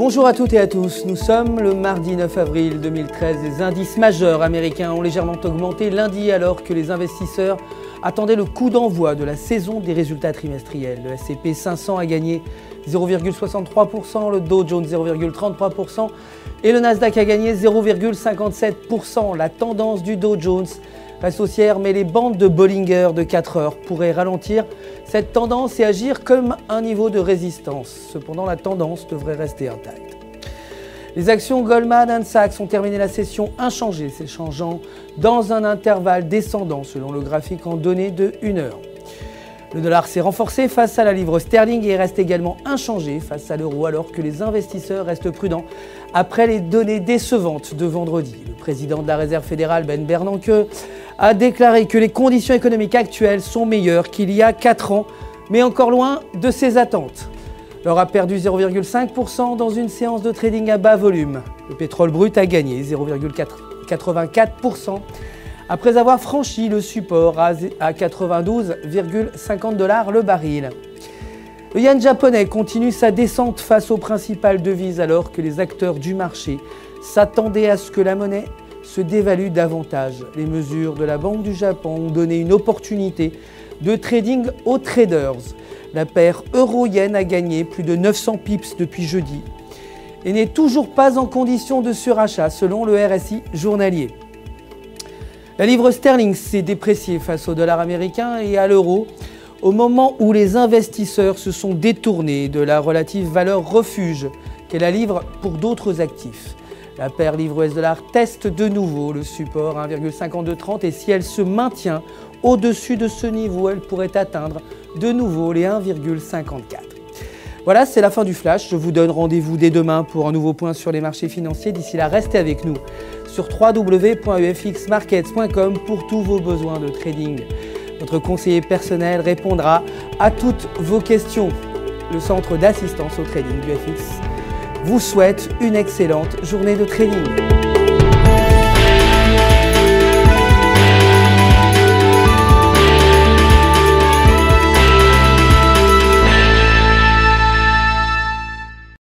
Bonjour à toutes et à tous, nous sommes le mardi 9 avril 2013. Les indices majeurs américains ont légèrement augmenté lundi alors que les investisseurs attendaient le coup d'envoi de la saison des résultats trimestriels. Le S&P 500 a gagné 0,63%, le Dow Jones 0,33% et le Nasdaq a gagné 0,57%. La tendance du Dow Jones reste haussière, mais les bandes de Bollinger de 4 heures pourraient ralentir cette tendance et agir comme un niveau de résistance. Cependant, la tendance devrait rester intacte. Les actions Goldman Sachs ont terminé la session inchangées, s'échangeant dans un intervalle descendant selon le graphique en données de 1 heure. Le dollar s'est renforcé face à la livre sterling et reste également inchangé face à l'euro alors que les investisseurs restent prudents après les données décevantes de vendredi. Le président de la Réserve fédérale, Ben Bernanke, a déclaré que les conditions économiques actuelles sont meilleures qu'il y a 4 ans, mais encore loin de ses attentes. L'or a perdu 0,5% dans une séance de trading à bas volume. Le pétrole brut a gagné 0,84%. après avoir franchi le support à 92,50 $ le baril. Le yen japonais continue sa descente face aux principales devises alors que les acteurs du marché s'attendaient à ce que la monnaie se dévalue davantage. Les mesures de la Banque du Japon ont donné une opportunité de trading aux traders. La paire euro-yen a gagné plus de 900 pips depuis jeudi et n'est toujours pas en condition de surachat selon le RSI journalier. La livre sterling s'est dépréciée face au dollar américain et à l'euro au moment où les investisseurs se sont détournés de la relative valeur refuge qu'est la livre pour d'autres actifs. La paire livre US-dollar teste de nouveau le support à 1,5230 et si elle se maintient au-dessus de ce niveau, elle pourrait atteindre de nouveau les 1,54. Voilà, c'est la fin du flash. Je vous donne rendez-vous dès demain pour un nouveau point sur les marchés financiers. D'ici là, restez avec nous sur www.ufxmarkets.com pour tous vos besoins de trading. Notre conseiller personnel répondra à toutes vos questions. Le centre d'assistance au trading du FX vous souhaite une excellente journée de trading.